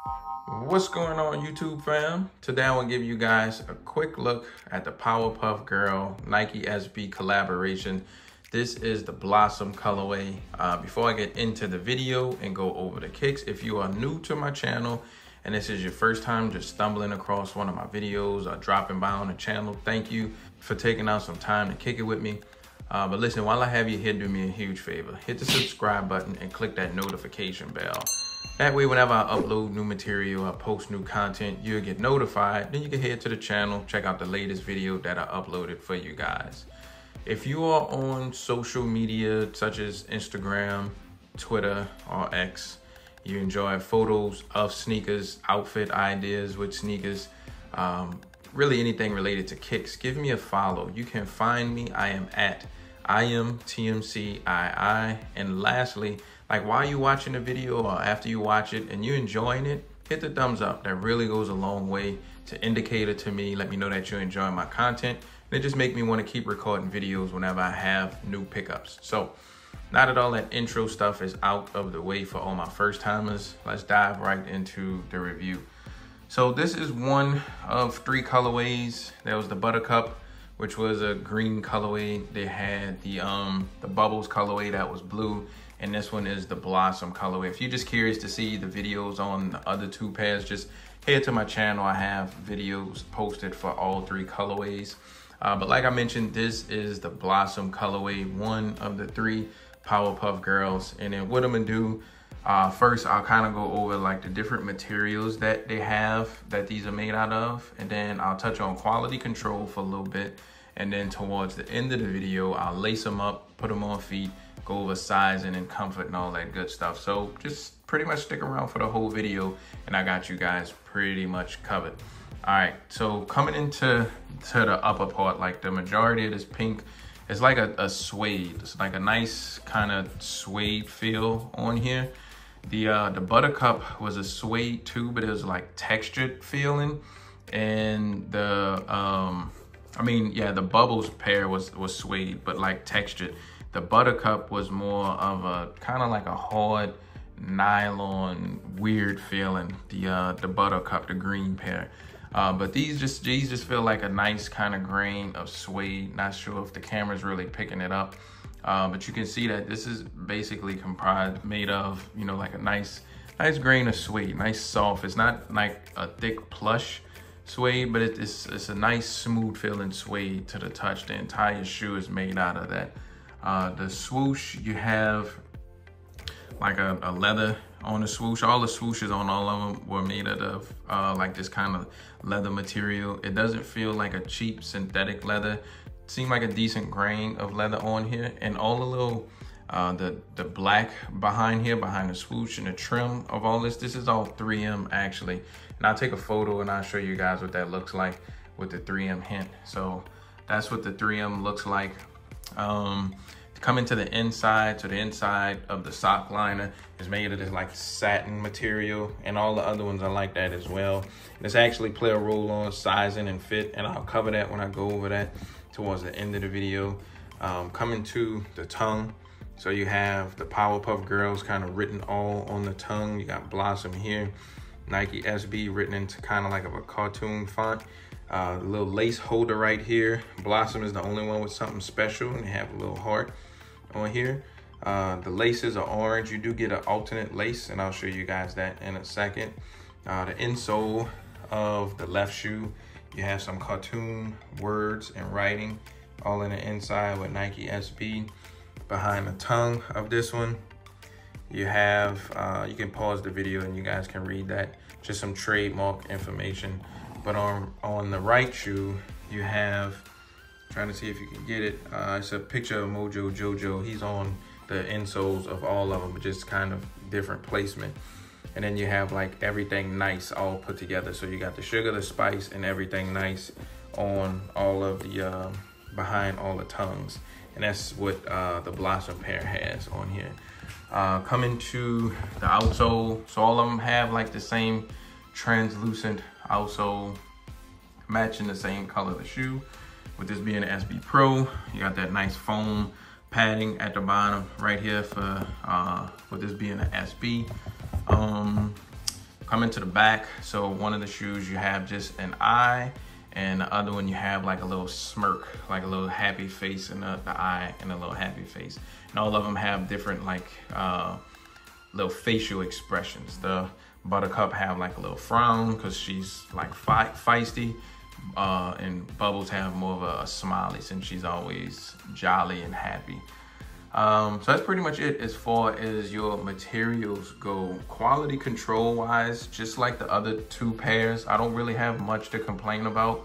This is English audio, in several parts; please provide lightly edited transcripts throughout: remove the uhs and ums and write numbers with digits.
What's going on, YouTube fam? Today I want to give you guys a quick look at the Powerpuff Girl Nike SB collaboration. This is the Blossom colorway. Before I get into the video and go over the kicks, if you are new to my channel and this is your first time just stumbling across one of my videos or dropping by on the channel, thank you for taking out some time to kick it with me. But listen, while I have you here, do me a huge favor. Hit the subscribe button and click that notification bell. That way, whenever I upload new material, I post new content, you'll get notified. Then you can head to the channel, check out the latest video that I uploaded for you guys. If you are on social media such as Instagram, Twitter, or X, you enjoy photos of sneakers, outfit ideas with sneakers, really anything related to kicks, give me a follow. You can find me. I am at iAMTMCII. And lastly, like while you're watching the video or after you watch it and you're enjoying it, hit the thumbs up. That really goes a long way to indicate it to me. Let me know that you're enjoying my content. And it just make me want to keep recording videos whenever I have new pickups. So now that all that intro stuff is out of the way for all my first timers, let's dive right into the review. So this is one of three colorways. There was the Buttercup, which was a green colorway. They had the Bubbles colorway that was blue. And this one is the Blossom colorway. If you're just curious to see the videos on the other two pairs, just head to my channel. I have videos posted for all three colorways. But like I mentioned, this is the Blossom colorway, one of the three Powerpuff Girls. And then what I'm gonna do, first I'll kind of go over like the different materials that they have that these are made out of. And then I'll touch on quality control for a little bit. And then towards the end of the video, I'll lace them up, put them on feet, go over sizing and comfort and all that good stuff. So just pretty much stick around for the whole video and I got you guys pretty much covered. All right, so coming into the upper part, like the majority of this pink, it's like a suede. It's like a nice kind of suede feel on here. The Buttercup was a suede too, but it was like textured feeling. And the Bubbles pair was suede, but like textured. The Buttercup was more of a kind of like a hard nylon, weird feeling. The Buttercup, the green pair. But these just feel like a nice kind of grain of suede. Not sure if the camera's really picking it up. But you can see that this is basically made of, you know, like a nice grain of suede, nice soft. It's not like a thick plush suede, but it's a nice smooth feeling suede to the touch. The entire shoe is made out of that. The swoosh, you have like a leather on the swoosh. All the swooshes on all of them were made out of like this kind of leather material. It doesn't feel like a cheap synthetic leather. It seemed like a decent grain of leather on here. And all the little, the black behind here, behind the swoosh and the trim of all this is all 3M actually. And I'll take a photo and I'll show you guys what that looks like with the 3M hint. So that's what the 3M looks like. Coming to the inside, so the inside of the sock liner is made of this like satin material, and all the other ones are like that as well. And it's actually play a role on sizing and fit, and I'll cover that when I go over that towards the end of the video. Coming to the tongue, so you have the Powerpuff Girls kind of written all on the tongue. You got Blossom here, Nike SB written into kind of like a cartoon font. The little lace holder right here. Blossom is the only one with something special, and they have a little heart on here. The laces are orange. You do get an alternate lace, and I'll show you guys that in a second. The insole of the left shoe, you have some cartoon words and writing all in the inside with Nike SB. Behind the tongue of this one, you have, you can pause the video and you guys can read that, just some trademark information. But on the right shoe, you have, trying to see if you can get it, it's a picture of Mojo Jojo. He's on the insoles of all of them, but just kind of different placement. And then you have like everything nice all put together. So you got the sugar, the spice, and everything nice on all of the, behind all the tongues. And that's what the Blossom pair has on here. Coming to the outsole, so all of them have like the same translucent outsole, matching the same color of the shoe. With this being an SB Pro, you got that nice foam padding at the bottom right here for with this being an SB. Coming to the back, so one of the shoes you have just an eye, and the other one you have like a little smirk, like a little happy face in the eye and a little happy face. And all of them have different like little facial expressions. The Buttercup have like a little frown because she's like feisty, and Bubbles have more of a smiley since she's always jolly and happy. So that's pretty much it as far as your materials go. Quality control wise, just like the other two pairs, I don't really have much to complain about.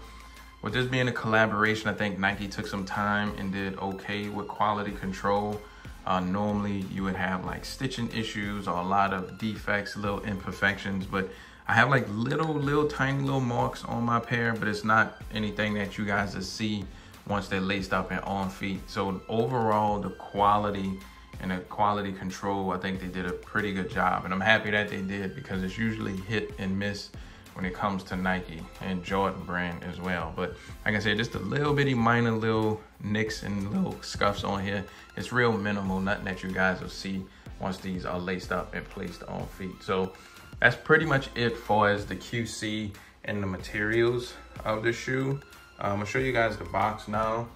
With this being a collaboration, I think Nike took some time and did okay with quality control. Normally you would have like stitching issues or a lot of defects, little imperfections, but I have like little tiny little marks on my pair, but it's not anything that you guys will see once they're laced up and on feet. So overall, the quality and the quality control, I think they did a pretty good job. And I'm happy that they did, because it's usually hit and miss when it comes to Nike and Jordan brand as well. But like I said, just a little bitty minor little nicks and little scuffs on here. It's real minimal, nothing that you guys will see once these are laced up and placed on feet. So that's pretty much it for as the QC and the materials of the shoe. I'm gonna show you guys the box now.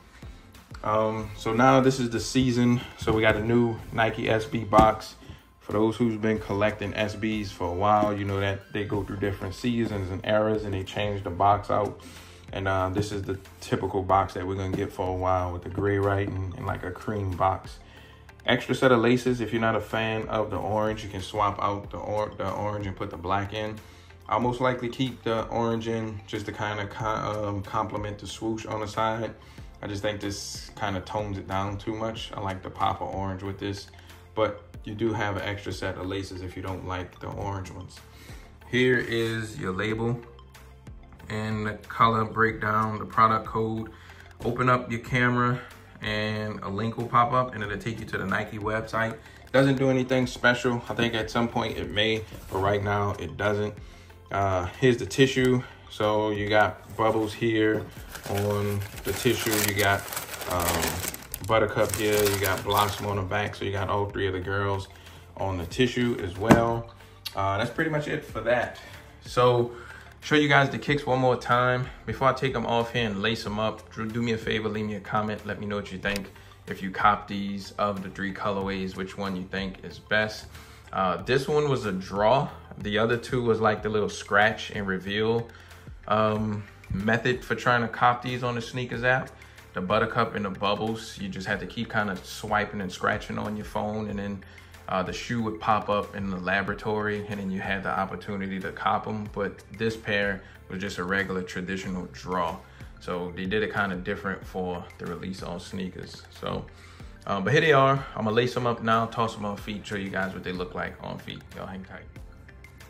So now this is the season. So we got a new Nike SB box. For those who's been collecting SBs for a while, you know that they go through different seasons and eras and they change the box out. And this is the typical box that we're gonna get for a while, with the gray right and like a cream box. Extra set of laces. If you're not a fan of the orange, you can swap out the orange and put the black in. I'll most likely keep the orange in just to kind of complement the swoosh on the side. I just think this kind of tones it down too much. I like the pop of orange with this, but you do have an extra set of laces if you don't like the orange ones. Here is your label and the color breakdown, the product code. Open up your camera and a link will pop up and it'll take you to the Nike website. Doesn't do anything special. I think at some point it may, but right now it doesn't. Here's the tissue. So you got Bubbles here on the tissue. You got Buttercup here. You got Blossom on the back. So you got all three of the girls on the tissue as well. That's pretty much it for that. So show you guys the kicks one more time. Before I take them off here and lace them up, do me a favor, leave me a comment. Let me know what you think. If you cop these of the 3 colorways, which one you think is best. This one was a draw. The other two was like the little scratch and reveal method for trying to cop these on the sneakers app. The Buttercup and the Bubbles, you just had to keep kind of swiping and scratching on your phone, and then the shoe would pop up in the laboratory, and then you had the opportunity to cop them. But this pair was just a regular traditional draw. So they did it kind of different for the release on sneakers. So, but here they are. I'm gonna lace them up now, toss them on feet, show you guys what they look like on feet. Y'all hang tight.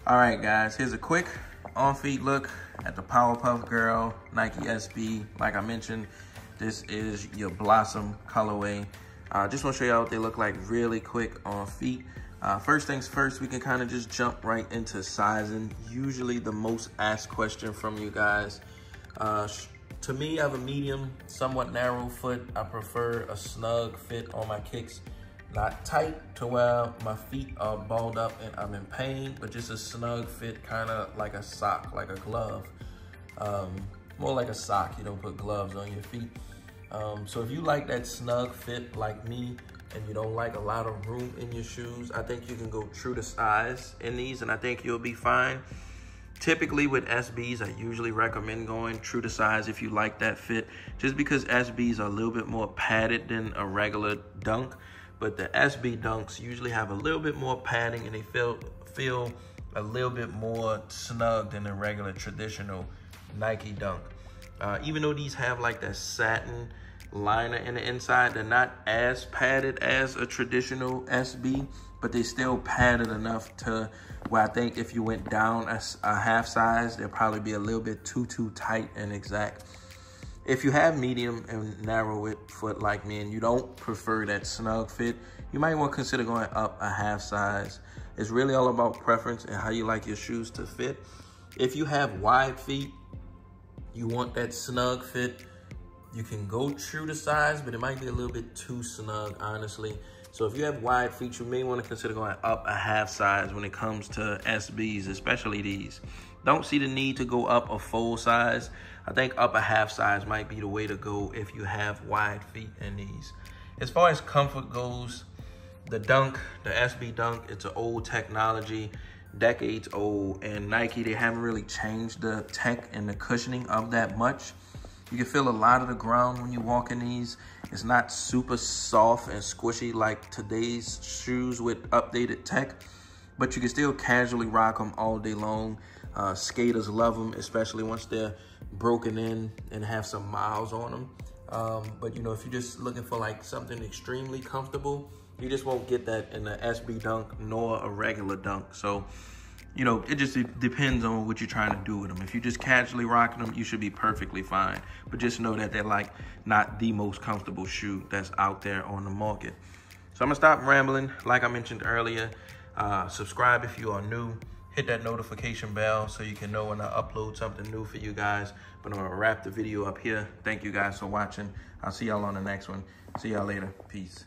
All right, guys, here's a quick on feet look at the Powerpuff Girl Nike SB. Like I mentioned, this is your Blossom colorway. Just want to show y'all what they look like really quick on feet. First things first, we can kind of just jump right into sizing. Usually the most asked question from you guys. To me, I have a medium, somewhat narrow foot. I prefer a snug fit on my kicks. Not tight to where my feet are balled up and I'm in pain, but just a snug fit, kind of like a sock, like a glove. More like a sock. You don't put gloves on your feet. So if you like that snug fit like me and you don't like a lot of room in your shoes, I think you can go true to size in these and I think you'll be fine. Typically with SBs, I usually recommend going true to size if you like that fit, just because SBs are a little bit more padded than a regular dunk. But the SB dunks usually have a little bit more padding and they feel a little bit more snug than a regular traditional Nike dunk. Even though these have like that satin liner in the inside, they're not as padded as a traditional SB, but they still padded enough to where I think if you went down a half size, they'll probably be a little bit too tight and exact. If you have medium and narrow width foot like me and you don't prefer that snug fit, you might want to consider going up a half size. It's really all about preference and how you like your shoes to fit. If you have wide feet, you want that snug fit, you can go true to size, but it might be a little bit too snug, honestly. So if you have wide feet, you may want to consider going up a half size when it comes to SBs, especially these. Don't see the need to go up a full size. I think up a half size might be the way to go if you have wide feet in these. As far as comfort goes, the Dunk, the SB Dunk, it's an old technology, decades old, and Nike, they haven't really changed the tech and the cushioning of that much. You can feel a lot of the ground when you walk in these. It's not super soft and squishy like today's shoes with updated tech, but you can still casually rock them all day long. Skaters love them, especially once they're broken in and have some miles on them. But you know, if you're just looking for like something extremely comfortable, you just won't get that in the SB Dunk nor a regular Dunk. So, you know, it just depends on what you're trying to do with them. If you're just casually rocking them, you should be perfectly fine. But just know that they're like not the most comfortable shoe that's out there on the market. So I'm gonna stop rambling. Like I mentioned earlier, subscribe if you are new. Hit that notification bell so you can know when I upload something new for you guys. But I'm gonna wrap the video up here. Thank you guys for watching. I'll see y'all on the next one. See y'all later. Peace.